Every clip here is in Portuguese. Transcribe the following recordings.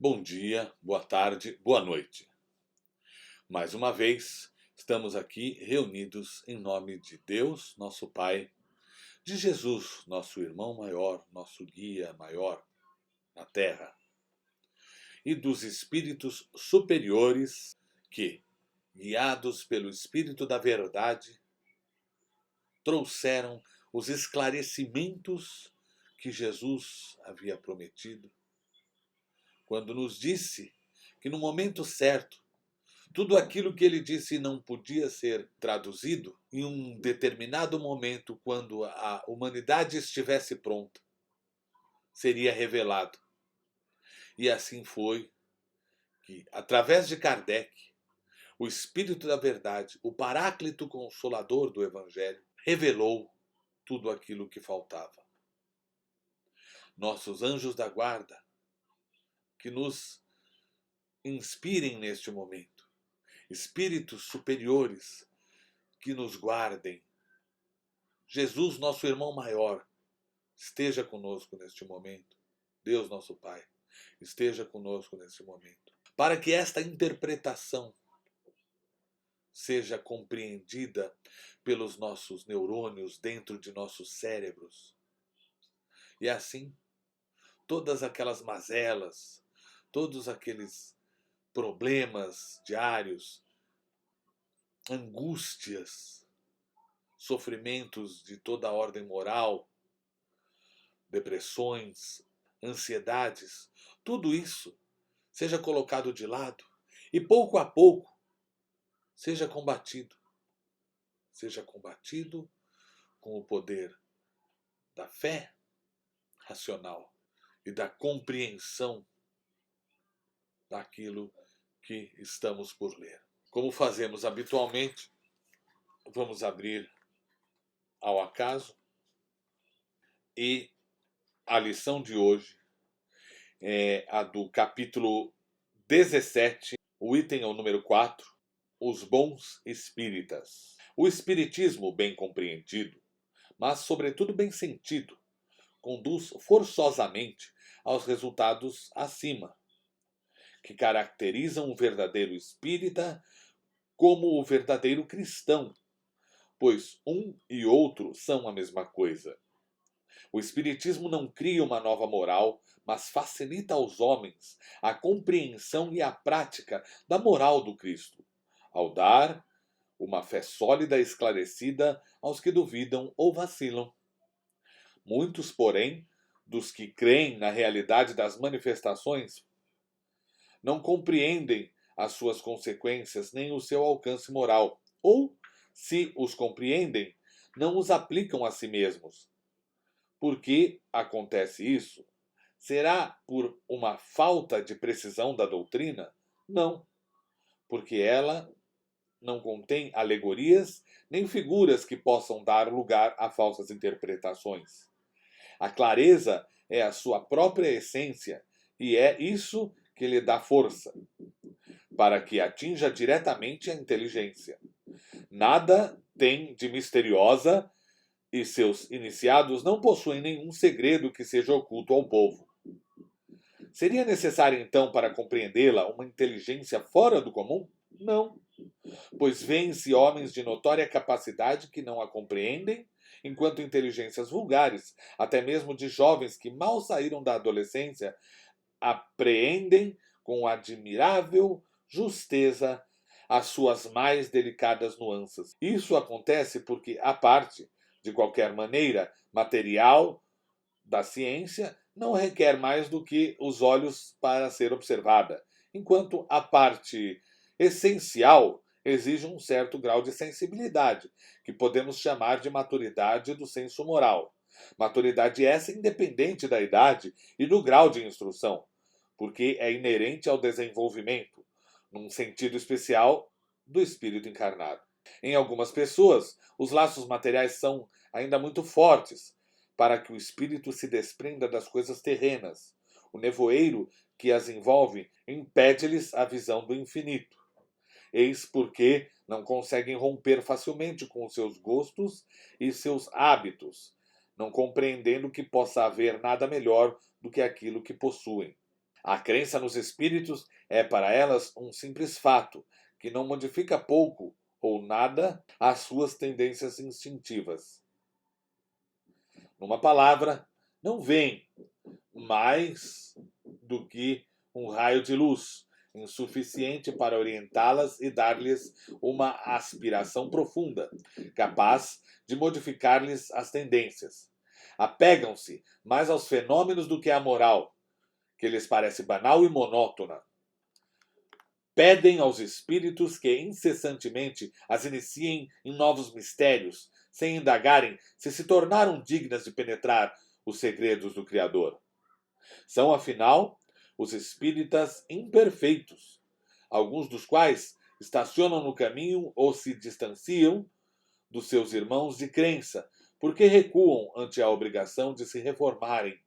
Bom dia, boa tarde, boa noite. Mais uma vez, estamos aqui reunidos em nome de Deus, nosso Pai, de Jesus, nosso irmão maior, nosso guia maior na terra, e dos espíritos superiores que, guiados pelo Espírito da Verdade, trouxeram os esclarecimentos que Jesus havia prometido, quando nos disse que no momento certo, tudo aquilo que ele disse não podia ser traduzido em um determinado momento, quando a humanidade estivesse pronta, seria revelado. E assim foi que, através de Kardec, o Espírito da Verdade, o Paráclito Consolador do Evangelho, revelou tudo aquilo que faltava. Nossos anjos da guarda, que nos inspirem neste momento, espíritos superiores que nos guardem. Jesus, nosso irmão maior, esteja conosco neste momento. Deus, nosso Pai, esteja conosco neste momento. Para que esta interpretação seja compreendida pelos nossos neurônios dentro de nossos cérebros. E assim, todas aquelas mazelas, todos aqueles problemas diários, angústias, sofrimentos de toda a ordem moral, depressões, ansiedades, tudo isso seja colocado de lado e pouco a pouco seja combatido. Seja combatido com o poder da fé racional e da compreensão daquilo que estamos por ler. Como fazemos habitualmente, vamos abrir ao acaso e a lição de hoje é a do capítulo 17, o item é o número 4, os bons espíritas. O espiritismo bem compreendido, mas sobretudo bem sentido, conduz forçosamente aos resultados acima, que caracterizam o verdadeiro espírita como o verdadeiro cristão, pois um e outro são a mesma coisa. O espiritismo não cria uma nova moral, mas facilita aos homens a compreensão e a prática da moral do Cristo, ao dar uma fé sólida e esclarecida aos que duvidam ou vacilam. Muitos, porém, dos que creem na realidade das manifestações, não compreendem as suas consequências nem o seu alcance moral, ou, se os compreendem, não os aplicam a si mesmos. Por que acontece isso? Será por uma falta de precisão da doutrina? Não, porque ela não contém alegorias nem figuras que possam dar lugar a falsas interpretações. A clareza é a sua própria essência e é isso que lhe dá força, para que atinja diretamente a inteligência. Nada tem de misteriosa e seus iniciados não possuem nenhum segredo que seja oculto ao povo. Seria necessário, então, para compreendê-la, uma inteligência fora do comum? Não, pois vêem-se homens de notória capacidade que não a compreendem, enquanto inteligências vulgares, até mesmo de jovens que mal saíram da adolescência, apreendem com admirável justeza as suas mais delicadas nuances. Isso acontece porque a parte, de qualquer maneira, material da ciência não requer mais do que os olhos para ser observada, enquanto a parte essencial exige um certo grau de sensibilidade, que podemos chamar de maturidade do senso moral. Maturidade essa independente da idade e do grau de instrução, porque é inerente ao desenvolvimento, num sentido especial, do espírito encarnado. Em algumas pessoas, os laços materiais são ainda muito fortes para que o espírito se desprenda das coisas terrenas. O nevoeiro que as envolve impede-lhes a visão do infinito. Eis porque não conseguem romper facilmente com os seus gostos e seus hábitos, não compreendendo que possa haver nada melhor do que aquilo que possuem. A crença nos espíritos é para elas um simples fato, que não modifica pouco ou nada as suas tendências instintivas. Numa palavra, não veem mais do que um raio de luz, insuficiente para orientá-las e dar-lhes uma aspiração profunda, capaz de modificar-lhes as tendências. Apegam-se mais aos fenômenos do que à moral, que lhes parece banal e monótona. Pedem aos espíritos que incessantemente as iniciem em novos mistérios, sem indagarem se tornaram dignas de penetrar os segredos do Criador. São, afinal, os espíritas imperfeitos, alguns dos quais estacionam no caminho ou se distanciam dos seus irmãos de crença, porque recuam ante a obrigação de se reformarem,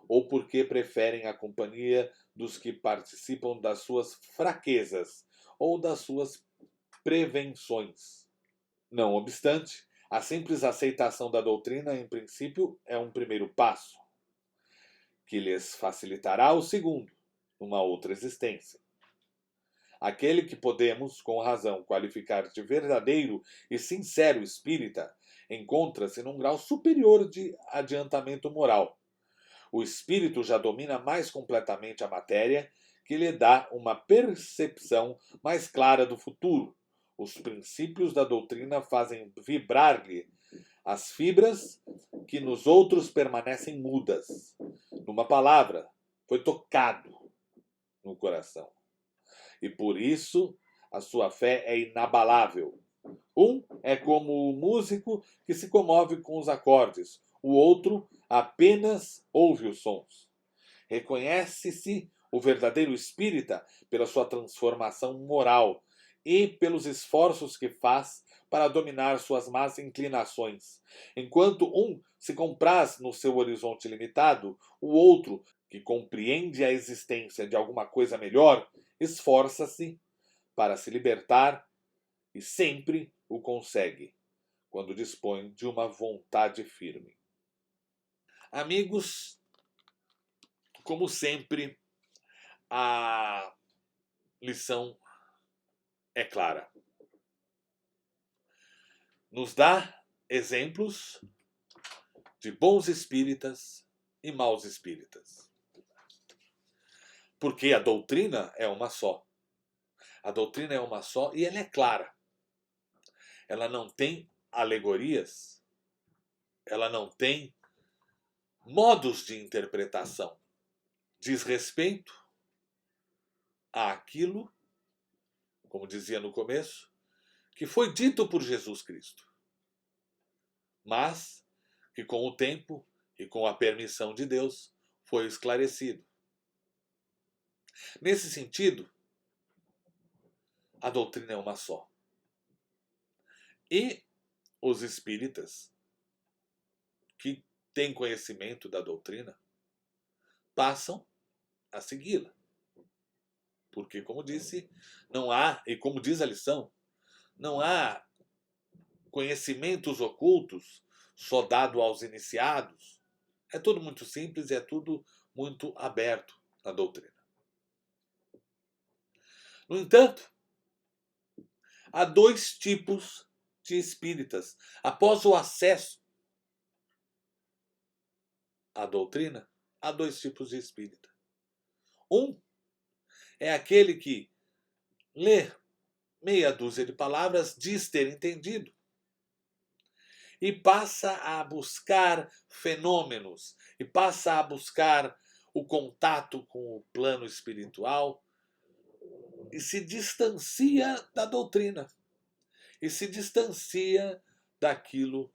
ou porque preferem a companhia dos que participam das suas fraquezas ou das suas prevenções. Não obstante, a simples aceitação da doutrina, em princípio, é um primeiro passo, que lhes facilitará o segundo, numa outra existência. Aquele que podemos, com razão, qualificar de verdadeiro e sincero espírita, encontra-se num grau superior de adiantamento moral. O espírito já domina mais completamente a matéria, que lhe dá uma percepção mais clara do futuro. Os princípios da doutrina fazem vibrar-lhe as fibras que nos outros permanecem mudas. Numa palavra, foi tocado no coração. E por isso a sua fé é inabalável. Um é como o músico que se comove com os acordes, o outro apenas ouve os sons. Reconhece-se o verdadeiro espírita pela sua transformação moral e pelos esforços que faz para dominar suas más inclinações. Enquanto um se compraz no seu horizonte limitado, o outro, que compreende a existência de alguma coisa melhor, esforça-se para se libertar e sempre o consegue, quando dispõe de uma vontade firme. Amigos, como sempre, a lição é clara. Nos dá exemplos de bons espíritas e maus espíritas. Porque a doutrina é uma só. A doutrina é uma só e ela é clara. Ela não tem alegorias, ela não tem modos de interpretação. Diz respeito àquilo, como dizia no começo, que foi dito por Jesus Cristo, mas que com o tempo e com a permissão de Deus foi esclarecido. Nesse sentido, a doutrina é uma só. E os espíritas que têm conhecimento da doutrina passam a segui-la. Porque, como disse, não há, e como diz a lição, não há conhecimentos ocultos só dado aos iniciados. É tudo muito simples e é tudo muito aberto na doutrina. No entanto, há dois tipos de espíritas. Após o acesso à doutrina, há dois tipos de espírita. Um é aquele que lê meia dúzia de palavras, diz ter entendido, e passa a buscar fenômenos, e passa a buscar o contato com o plano espiritual, e se distancia da doutrina, e se distancia daquilo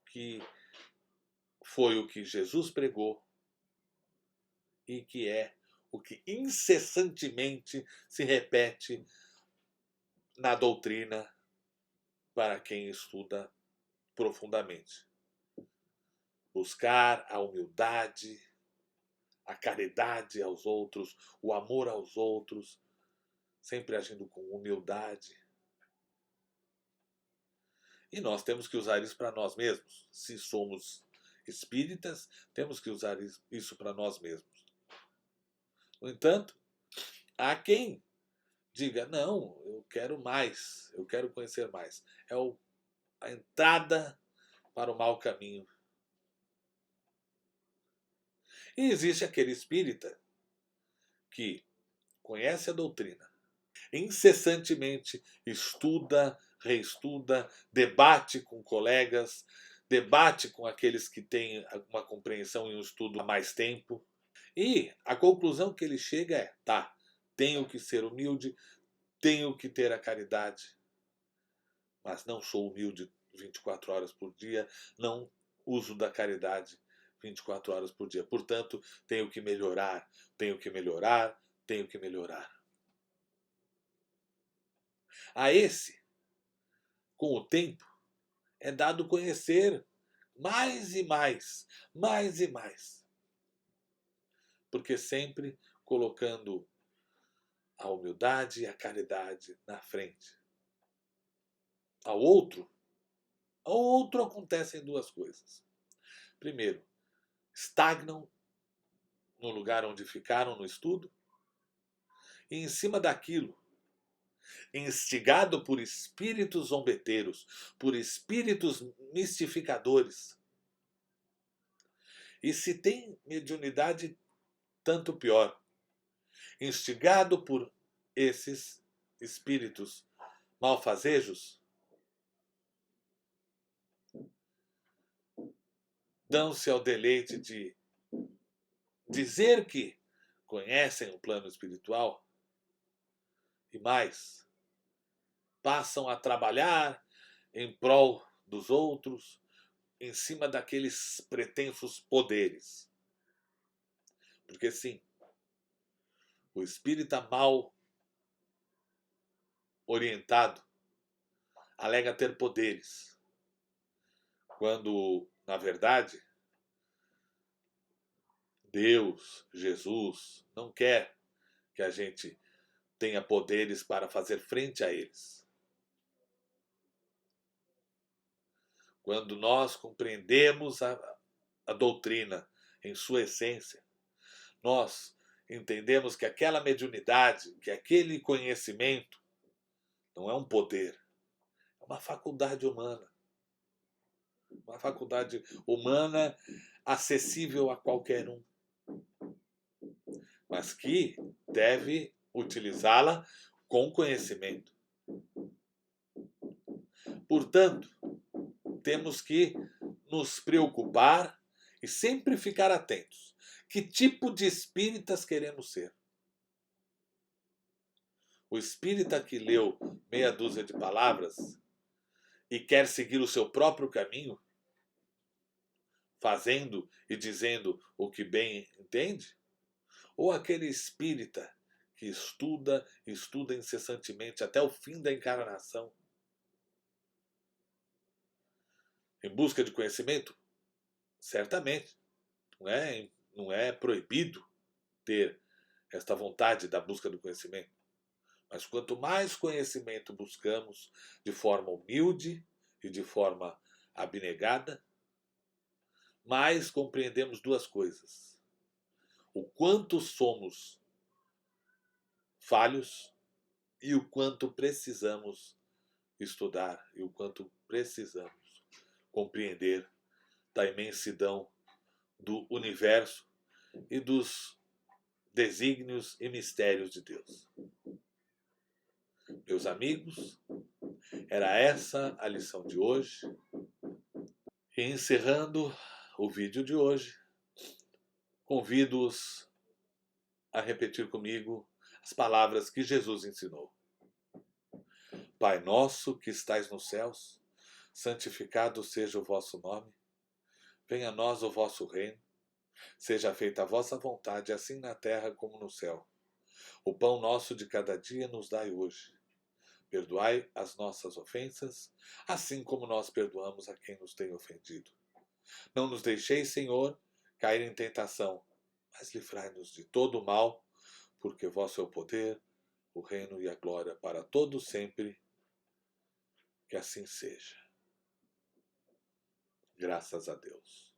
que foi o que Jesus pregou e que é o que incessantemente se repete na doutrina para quem estuda profundamente. Buscar a humildade, a caridade aos outros, o amor aos outros, sempre agindo com humildade. E nós temos que usar isso para nós mesmos. Se somos espíritas, temos que usar isso para nós mesmos. No entanto, há quem diga, não, eu quero mais, eu quero conhecer mais. É a entrada para o mau caminho. E existe aquele espírita que conhece a doutrina, incessantemente estuda, reestuda, debate com colegas, debate com aqueles que têm uma compreensão e um estudo há mais tempo. E a conclusão que ele chega é: tá, tenho que ser humilde, tenho que ter a caridade, mas não sou humilde 24 horas por dia, não uso da caridade 24 horas por dia. Portanto, tenho que melhorar, tenho que melhorar, tenho que melhorar. A esse, com o tempo, é dado conhecer mais e mais, mais e mais. Porque sempre colocando a humildade e a caridade na frente. Ao outro acontecem duas coisas. Primeiro, estagnam no lugar onde ficaram no estudo, e em cima daquilo, instigado por espíritos zombeteiros, por espíritos mistificadores. E se tem mediunidade, tanto pior. Instigado por esses espíritos malfazejos, dão-se ao deleite de dizer que conhecem o plano espiritual e mais, passam a trabalhar em prol dos outros, em cima daqueles pretensos poderes. Porque sim, o espírita mal orientado alega ter poderes, quando, na verdade, Deus, Jesus, não quer que a gente tenha poderes para fazer frente a eles. Quando nós compreendemos a doutrina em sua essência, nós entendemos que aquela mediunidade, que aquele conhecimento não é um poder, é uma faculdade humana. Uma faculdade humana acessível a qualquer um, mas que deve utilizá-la com conhecimento. Portanto, temos que nos preocupar e sempre ficar atentos. Que tipo de espíritas queremos ser? O espírita que leu meia dúzia de palavras e quer seguir o seu próprio caminho, fazendo e dizendo o que bem entende? Ou aquele espírita que estuda incessantemente até o fim da encarnação, em busca de conhecimento? Certamente. Não é proibido ter esta vontade da busca do conhecimento. Mas quanto mais conhecimento buscamos de forma humilde e de forma abnegada, mais compreendemos duas coisas: o quanto somos falhos e o quanto precisamos estudar e o quanto precisamos compreender da imensidão do universo e dos desígnios e mistérios de Deus. Meus amigos, era essa a lição de hoje. E encerrando o vídeo de hoje, convido-os a repetir comigo as palavras que Jesus ensinou. Pai nosso que estais nos céus, santificado seja o vosso nome. Venha a nós o vosso reino. Seja feita a vossa vontade, assim na terra como no céu. O pão nosso de cada dia nos dai hoje. Perdoai as nossas ofensas, assim como nós perdoamos a quem nos tem ofendido. Não nos deixeis, Senhor, cair em tentação, mas livrai-nos de todo o mal, porque vosso é o poder, o reino e a glória para todos sempre. Que assim seja. Graças a Deus.